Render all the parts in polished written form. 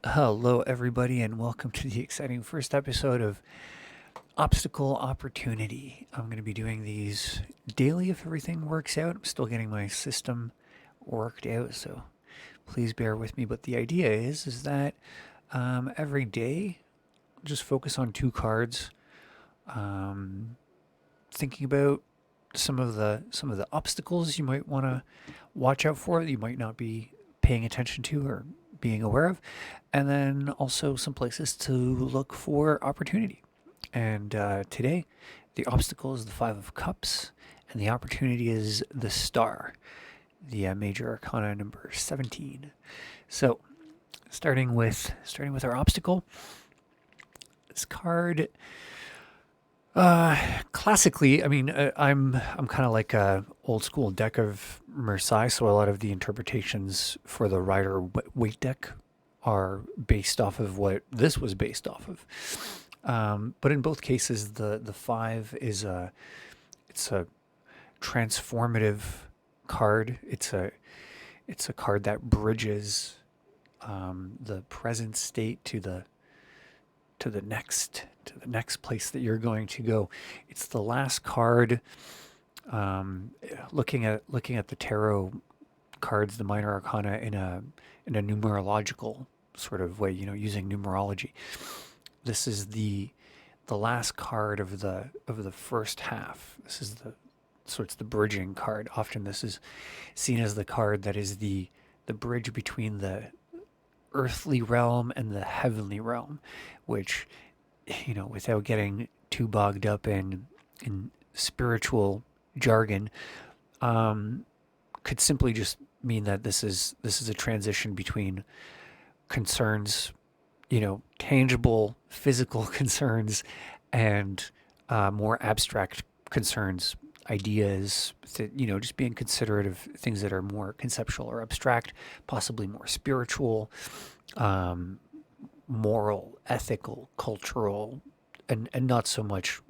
Hello, everybody, and welcome to the exciting first episode of Obstacle Opportunity. I'm going to be doing these daily if everything works out. I'm still getting my system worked out, so please bear with me. But the idea is that every day, just focus on two cards, um, thinking about some of the obstacles you might want to watch out for that you might not be paying attention to or being aware of, and then also some places to look for opportunity. And today, the obstacle is the Five of Cups, and the opportunity is the Star, the major arcana number 17. So, starting with our obstacle, this card classically, I'm kind of like a old school deck of Marseille, so a lot of the interpretations for the Rider Waite deck are based off of what this was based off of. But in both cases, the five is a transformative card. It's a card that bridges the present state to the next place that you're going to go. It's the last card. Looking at the tarot cards, the minor arcana in a numerological sort of way, using numerology. This is the last card of the first half. It's the bridging card. Often this is seen as the card that is the bridge between the earthly realm and the heavenly realm, which, without getting too bogged up in spiritual jargon, um, could simply just mean that this is a transition between concerns, tangible physical concerns, and more abstract concerns, ideas, that, just being considerate of things that are more conceptual or abstract, possibly more spiritual, um, moral, ethical, cultural, and not so much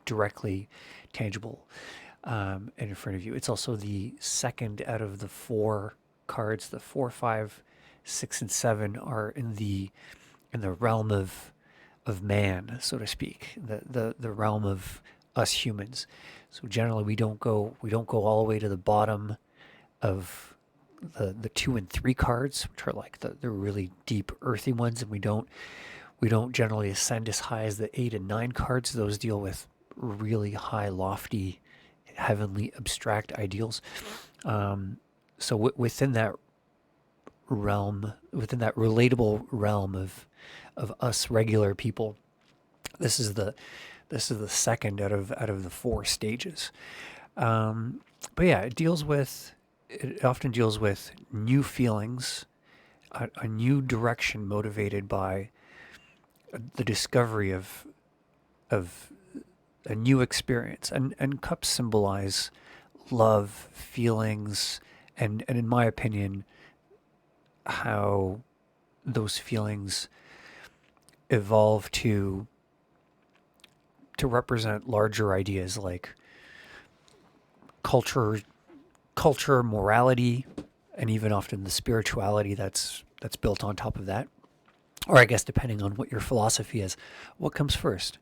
directly tangible and in front of you. It's also the second out of the four cards. The four, five, six, and seven are in the realm of man, so to speak, the realm of us humans. So generally, we don't go all the way to the bottom of the two and three cards, which are like the really deep earthy ones, and we don't generally ascend as high as the eight and nine cards. Those deal with really high, lofty, heavenly, abstract ideals. So within that realm, within that relatable realm of us regular people, this is the second out of the four stages. But yeah, it often deals with new feelings, a new direction motivated by the discovery of a new experience. And cups symbolize love, feelings, and in my opinion, how those feelings evolve to represent larger ideas like culture, morality, and even often the spirituality that's built on top of that. Or I guess depending on what your philosophy is, what comes first?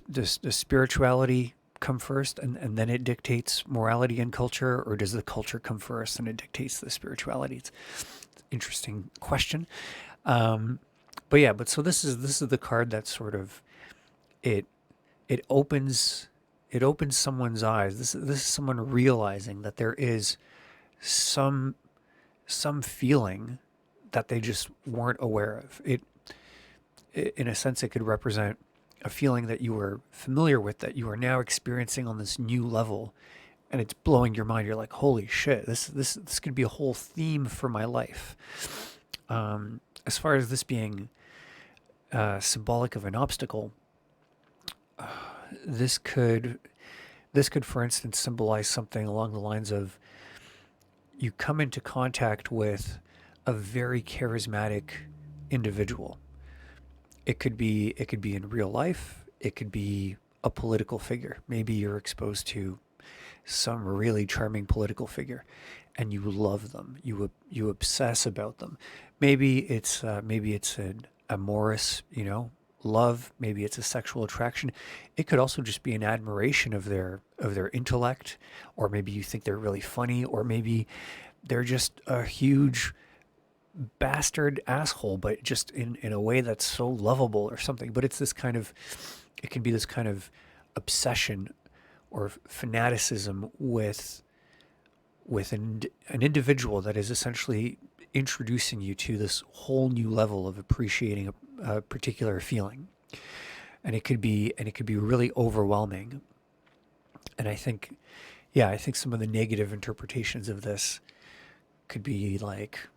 Does spirituality come first and then it dictates morality and culture, or does the culture come first and it dictates the spirituality? It's an interesting question. Um, but so this is the card that sort of it it opens it opens someone's eyes. This is someone realizing that there is some some feeling that they just weren't aware of. In a sense, it could represent a feeling that you were familiar with that you are now experiencing on this new level, and it's blowing your mind. You're like, holy shit, this could be a whole theme for my life. As far as this being symbolic of an obstacle, this could for instance symbolize something along the lines of you come into contact with a very charismatic individual. It could be in real life. It could be a political figure. Maybe you're exposed to some really charming political figure, and you love them. You obsess about them. Maybe it's an amorous, love. Maybe it's a sexual attraction. It could also just be an admiration of their intellect, or maybe you think they're really funny, or maybe they're just a huge bastard asshole, but just in a way that's so lovable or something. But it's this kind of, it can be this kind of obsession or fanaticism with an individual that is essentially introducing you to this whole new level of appreciating a particular feeling. And it could be really overwhelming. And I think, yeah, I think some of the negative interpretations of this could be like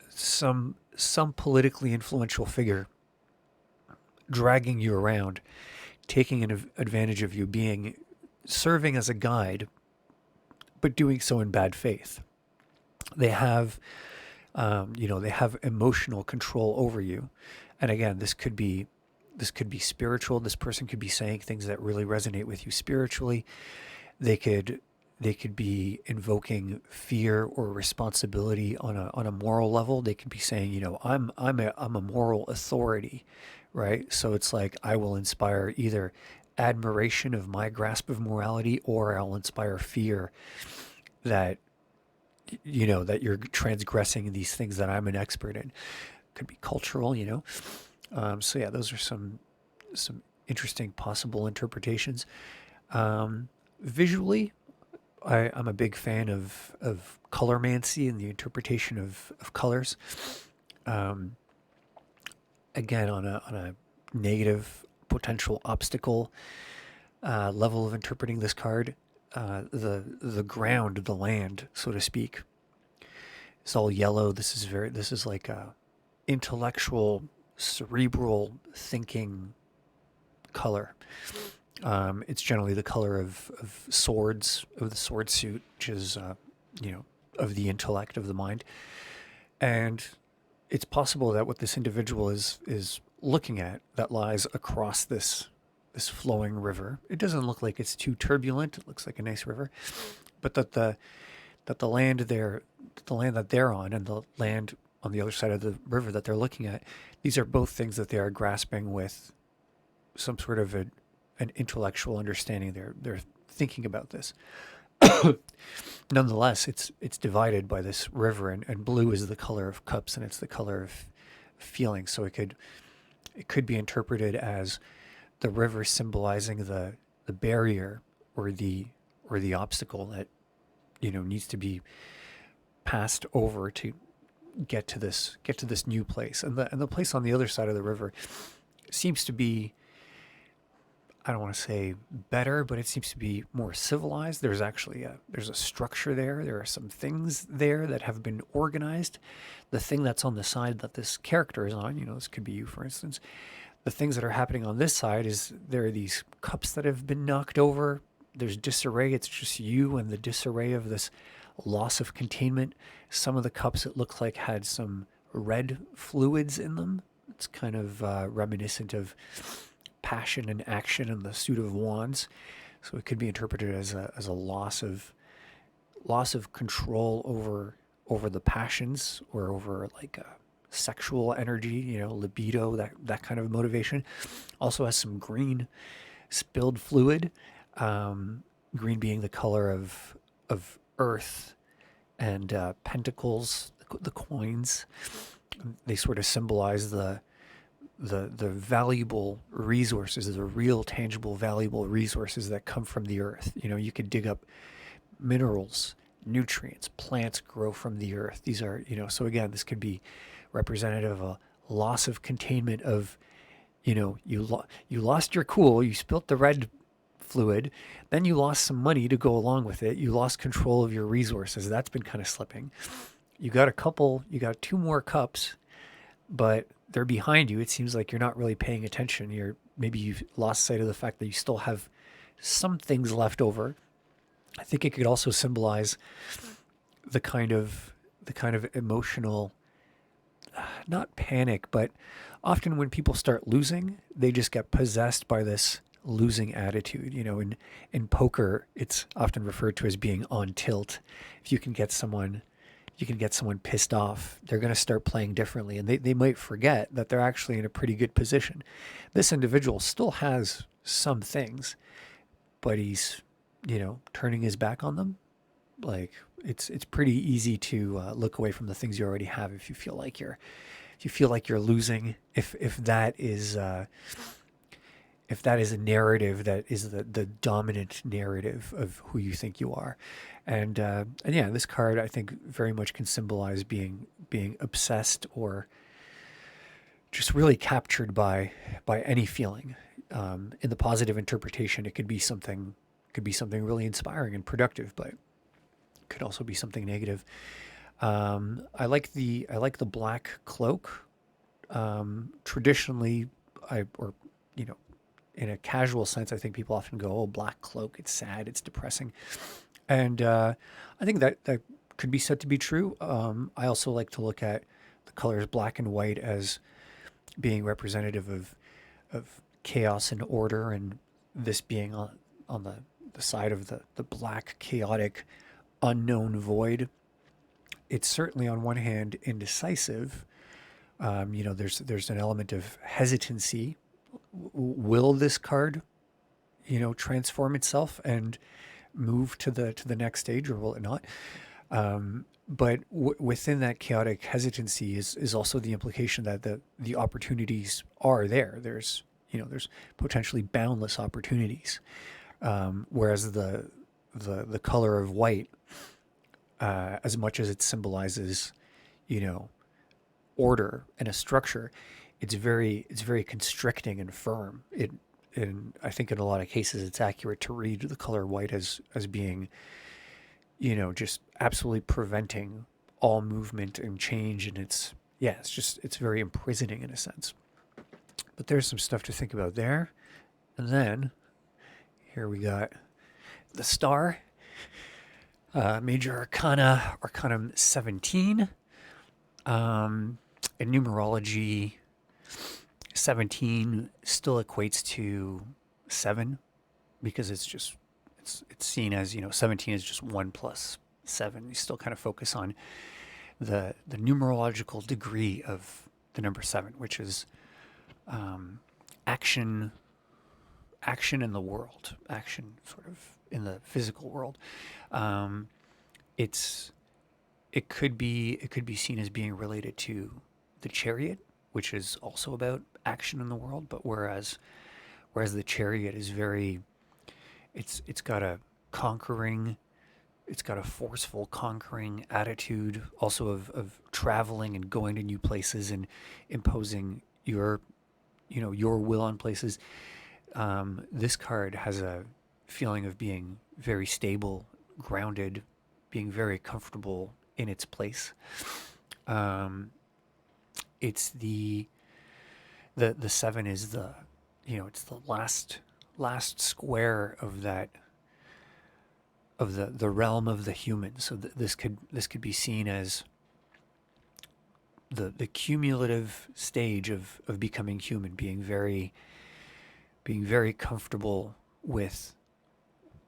some politically influential figure dragging you around, taking advantage of you, being serving as a guide, but doing so in bad faith. They have, they have emotional control over you, and again, this could be spiritual. This person could be saying things that really resonate with you spiritually. They could they could be invoking fear or responsibility on a moral level. They could be saying, I'm a moral authority, right? So it's like I will inspire either admiration of my grasp of morality, or I'll inspire fear that that you're transgressing these things that I'm an expert in. Could be cultural. So yeah, those are some interesting possible interpretations. Visually, I'm a big fan of colormancy and the interpretation of colors. Um, Again, on a negative potential obstacle level of interpreting this card, the ground, the land, so to speak, it's all yellow. This is like a intellectual, cerebral thinking color. It's generally the color of swords, of the sword suit, which is, of the intellect, of the mind. And it's possible that what this individual is looking at, that lies across this flowing river. It doesn't look like it's too turbulent. It looks like a nice river, but that the land the land that they're on, and the land on the other side of the river that they're looking at, these are both things that they are grasping with some sort of an intellectual understanding. They're thinking about this. Nonetheless, it's divided by this river, and blue is the color of cups, and it's the color of feeling. So it could be interpreted as the river symbolizing the barrier, or the obstacle that needs to be passed over to get to this new place. And the place on the other side of the river seems to be, I don't want to say better, but it seems to be more civilized. There's a structure there. There are some things there that have been organized. The thing that's on the side that this character is on, this could be you, for instance. The things that are happening on this side is there are these cups that have been knocked over. There's disarray. It's just you and the disarray of this loss of containment. Some of the cups, it looked like, had some red fluids in them. It's kind of reminiscent of passion and action in the suit of wands. So it could be interpreted as a loss of control over the passions, or over like a sexual energy, libido, that kind of motivation. Also has some green spilled fluid. Green being the color of earth, and pentacles, the coins. They sort of symbolize the valuable resources, the real tangible valuable resources that come from the earth. You could dig up minerals, nutrients, plants grow from the earth. These are, so again, this could be representative of a loss of containment of, you lost your cool, you spilt the red fluid, then you lost some money to go along with it. You lost control of your resources. That's been kind of slipping. You got two more cups, but they're behind you. It seems like you're not really paying attention. Maybe you've lost sight of the fact that you still have some things left over. I think it could also symbolize the kind of emotional, not panic, but often when people start losing, they just get possessed by this losing attitude. In poker, it's often referred to as being on tilt. If you can get someone pissed off, they're going to start playing differently, and they might forget that they're actually in a pretty good position. This individual still has some things, but he's, turning his back on them. Like, it's pretty easy to look away from the things you already have if you feel like you're losing. If that is a narrative that is the dominant narrative of who you think you are. And yeah, this card I think very much can symbolize being obsessed or just really captured by any feeling. In the positive interpretation, it could be something really inspiring and productive, but it could also be something negative. I like the black cloak. Traditionally, I or you know in a casual sense, I think people often go, "Oh, black cloak, it's sad, it's depressing," and I think that could be said to be true. I also like to look at the colors black and white as being representative of chaos and order, and this being on the side of the black, chaotic, unknown void. It's certainly on one hand indecisive. There's an element of hesitancy. Will this card, transform itself and move to the next stage, or will it not? But within that chaotic hesitancy is also the implication that the opportunities are there. There's potentially boundless opportunities. Whereas the color of white, as much as it symbolizes, you know, order and a structure, it's very constricting and firm. And I think in a lot of cases it's accurate to read the color white as being, just absolutely preventing all movement and change. And it's very imprisoning in a sense. But there's some stuff to think about there. And then here we got the star, Major Arcana, Arcanum 17. In numerology, 17 still equates to 7, because it's seen as, 17 is just 1 plus 7. You still kind of focus on the numerological degree of the number 7, which is action in the world, action sort of in the physical world. Um, it's it could be seen as being related to the chariot, which is also about action in the world. But whereas the chariot is very, it's got a conquering, it's got a forceful conquering attitude, also of traveling and going to new places and imposing your will on places. This card has a feeling of being very stable, grounded, being very comfortable in its place. Um, it's the 7 is it's the last square of that, of the realm of the human. So this could be seen as the cumulative stage of becoming human, being very comfortable with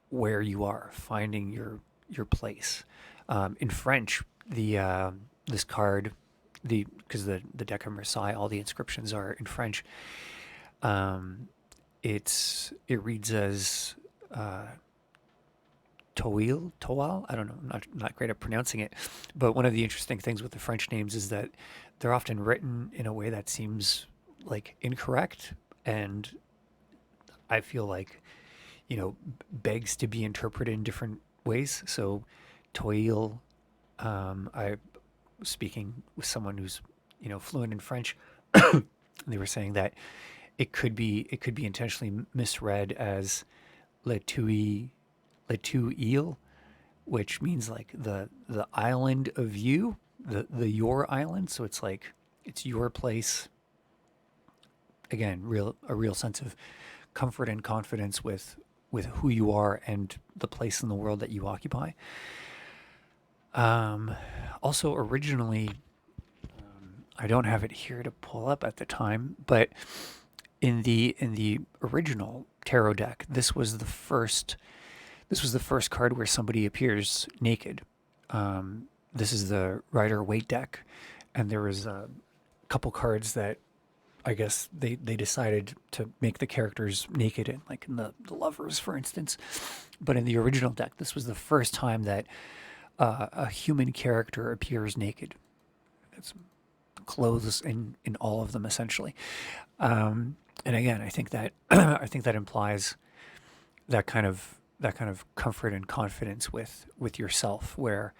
where you are, finding your place. In French, the this card, because the deck of Marseille, all the inscriptions are in French. Um, it reads as Toal. I don't know. I'm not great at pronouncing it, but one of the interesting things with the French names is that they're often written in a way that seems like incorrect, and I feel like, begs to be interpreted in different ways. So, Toil, I was speaking with someone who's, fluent in French. They were saying that it could be intentionally misread as Le Tui Le Tuile, which means like the island of you, the your island. So it's like it's your place. Again, a real sense of comfort and confidence with who you are and the place in the world that you occupy. Um, Also, originally, I don't have it here to pull up at the time, but In the original tarot deck, this was the first card where somebody appears naked. This is the Rider Waite deck, and there was a couple cards that I guess they decided to make the characters naked, in, like in the lovers, for instance. But in the original deck, this was the first time that a human character appears naked. It's clothes in all of them essentially. And again, I think that I think that implies that kind of comfort and confidence with yourself, where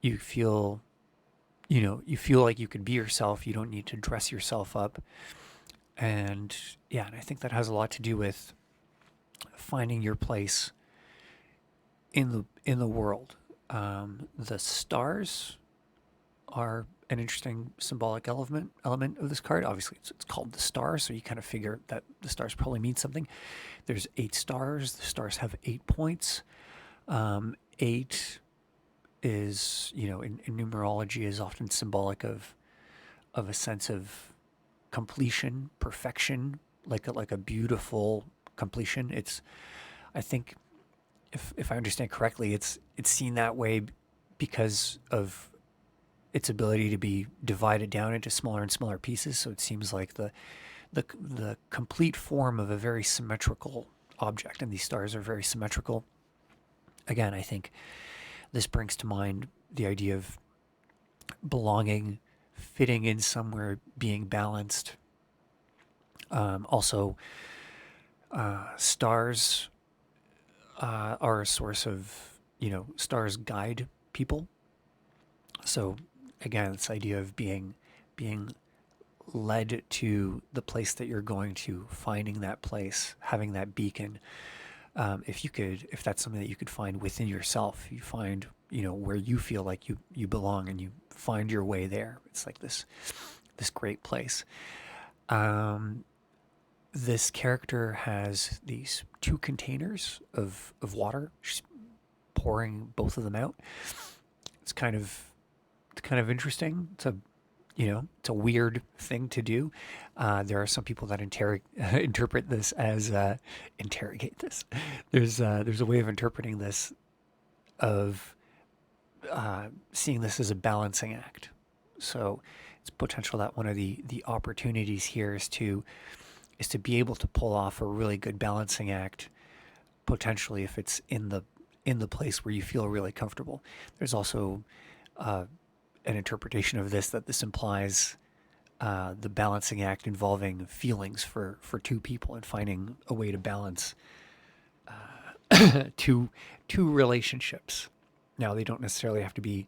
you feel you feel like you can be yourself. You don't need to dress yourself up. And yeah, and I think that has a lot to do with finding your place in the world. The stars are an interesting symbolic element of this card. Obviously, it's called the star, so you kind of figure that the stars probably mean something. There's 8 stars. The stars have 8 points. 8 is, in numerology, is often symbolic of a sense of completion, perfection, like a beautiful completion. It's, I think, if I understand correctly, it's seen that way because of its ability to be divided down into smaller and smaller pieces. So it seems like the complete form of a very symmetrical object, and these stars are very symmetrical. Again, I think this brings to mind the idea of belonging, fitting in somewhere, being balanced. Also, stars are a source of, stars guide people. So again, this idea of being led to the place that you're going to, finding that place, having that beacon. If that's something that you could find within yourself, you find, where you feel like you belong, and you find your way there. It's like this great place. This character has these 2 containers of water. She's pouring both of them out. It's kind of interesting. It's a weird thing to do. There are some people that interpret this as interrogate this. There's a way of interpreting this, of seeing this as a balancing act. So it's potential that one of the opportunities here is to be able to pull off a really good balancing act, potentially if it's in the place where you feel really comfortable. There's also an interpretation of this, that this implies the balancing act involving feelings for 2 people, and finding a way to balance two relationships. Now, they don't necessarily have to be.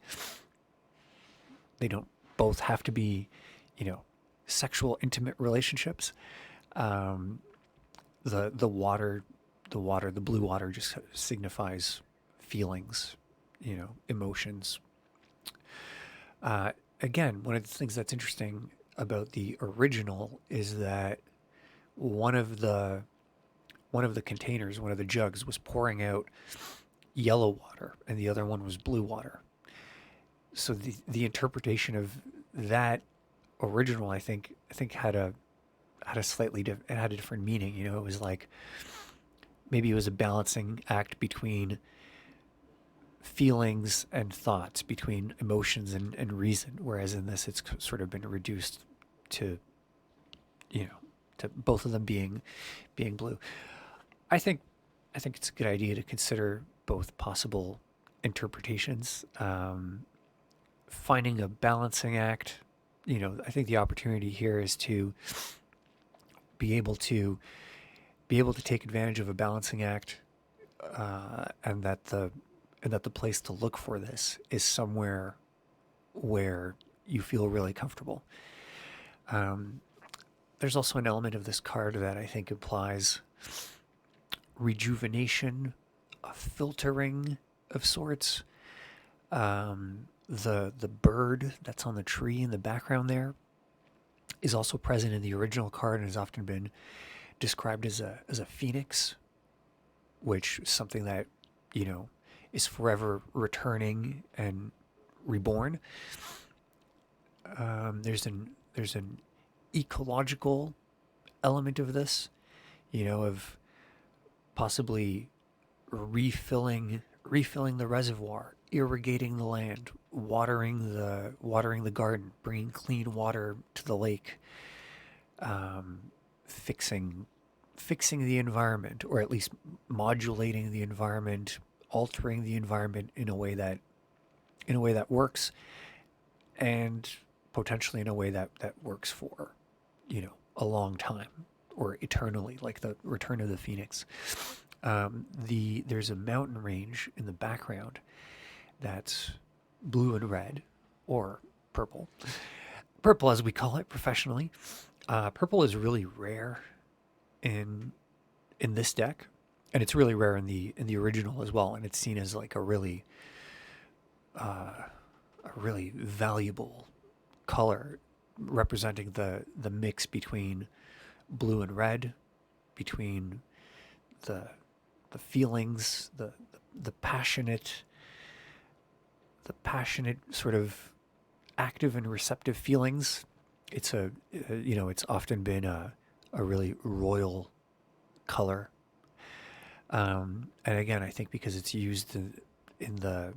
They don't both have to be, sexual, intimate relationships. The water, the blue water, just signifies feelings, emotions. Again, one of the things that's interesting about the original is that one of the containers, one of the jugs, was pouring out yellow water, and the other one was blue water. So the interpretation of that original, I think had a it had a different meaning. It was like, maybe it was a balancing act between feelings and thoughts, between emotions and reason. Whereas in this, it's sort of been reduced to, to both of them being blue. I think it's a good idea to consider both possible interpretations. Finding a balancing act, I think the opportunity here is to be able to take advantage of a balancing act, and that the place to look for this is somewhere where you feel really comfortable. There's also an element of this card that I think implies rejuvenation, a filtering of sorts. The bird that's on the tree in the background there is also present in the original card, and has often been described as a phoenix, which is something that, is forever returning and reborn. There's an ecological element of this, of possibly refilling the reservoir, irrigating the land, watering the garden, bringing clean water to the lake, fixing the environment, or at least modulating the environment, altering the environment in a way that works, and potentially in a way that works for, a long time or eternally, like the Return of the Phoenix. There's a mountain range in the background that's blue and red, or purple. Purple, as we call it professionally. Purple is really rare in this deck, and it's really rare in the original as well. And it's seen as like a really valuable color, representing the mix between blue and red, between the feelings, the passionate sort of active and receptive feelings. It's it's often been a really royal color. And again, I think because it's used in the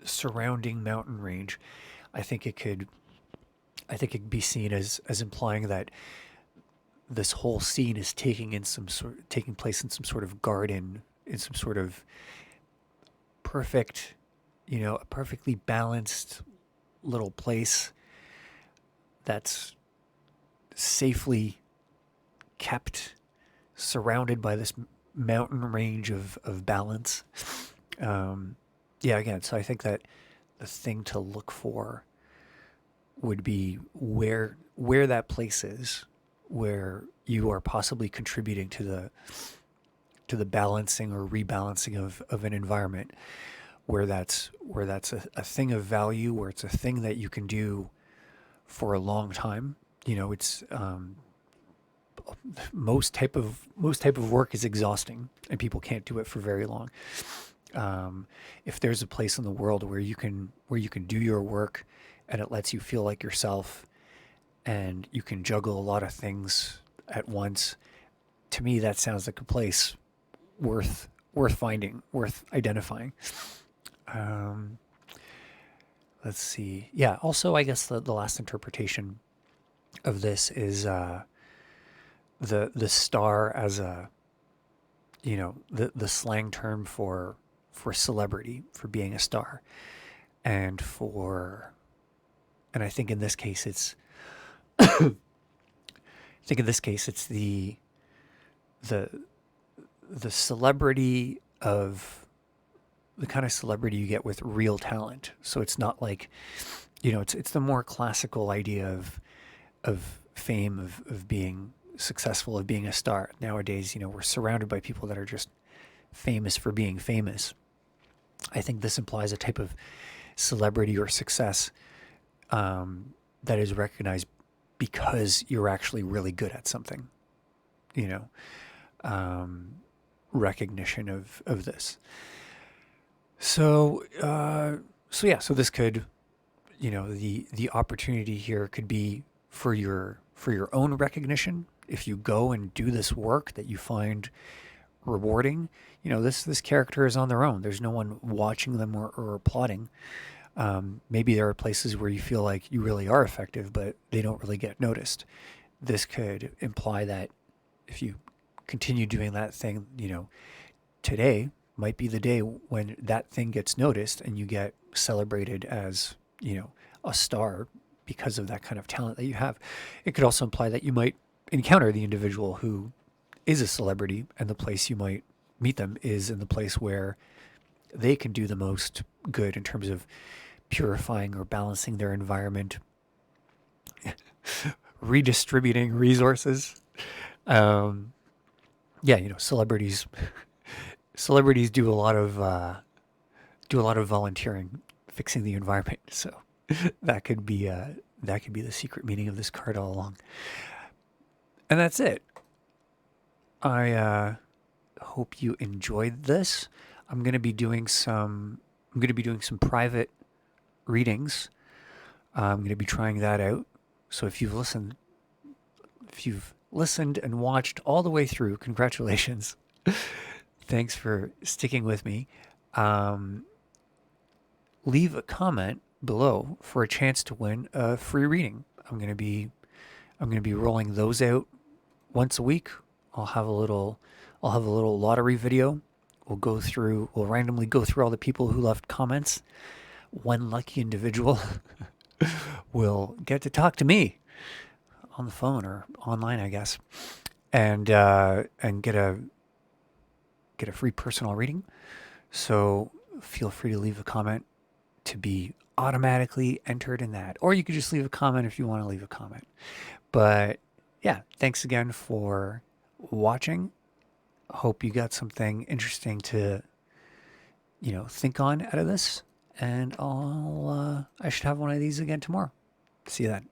surrounding mountain range, I think it could be seen as implying that this whole scene is taking place in some sort of garden, in some sort of perfect, a perfectly balanced little place that's safely kept, surrounded by this mountain range of balance. Again, so I think that the thing to look for would be where that place is, where you are possibly contributing to the balancing or rebalancing of an environment, where that's a thing of value, where it's a thing that you can do for a long time. It's most type of work is exhausting, and people can't do it for very long. If there's a place in the world where you can do your work, and it lets you feel like yourself, and you can juggle a lot of things at once, to me that sounds like a place worth finding, worth identifying. Let's see. Yeah. Also, I guess the last interpretation of this is the star as a, the slang term for celebrity, for being a star, and I think in this case it's the celebrity of the kind of celebrity you get with real talent. So it's not like, it's the more classical idea of fame, of being successful, of being a star. Nowadays, we're surrounded by people that are just famous for being famous. I think this implies a type of celebrity or success that is recognized because you're actually really good at something. Recognition of this. So this could, the opportunity here could be for your own recognition. If you go and do this work that you find rewarding, this character is on their own. There's no one watching them or applauding. Maybe there are places where you feel like you really are effective, but they don't really get noticed. This could imply that if you continue doing that thing, today might be the day when that thing gets noticed and you get celebrated as, a star because of that kind of talent that you have. It could also imply that you might encounter the individual who is a celebrity, and the place you might meet them is in the place where they can do the most good in terms of purifying or balancing their environment, redistributing resources. Celebrities do a lot of volunteering, fixing the environment. So that could be the secret meaning of this card all along. And that's it. I hope you enjoyed this. I'm going to be doing some private readings. I'm going to be trying that out. So if you've listened and watched all the way through, congratulations. Thanks for sticking with me. Um, Leave a comment below for a chance to win a free reading. I'm gonna be rolling those out once a week. I'll have a little I'll have a little lottery video. We'll randomly go through all the people who left comments. One lucky individual will get to talk to me on the phone or online, I guess, and get a free personal reading. So feel free to leave a comment to be automatically entered in that. Or you could just leave a comment if you want to leave a comment. But yeah, thanks again for watching. Hope you got something interesting to, think on out of this. And I should have one of these again tomorrow. See you then.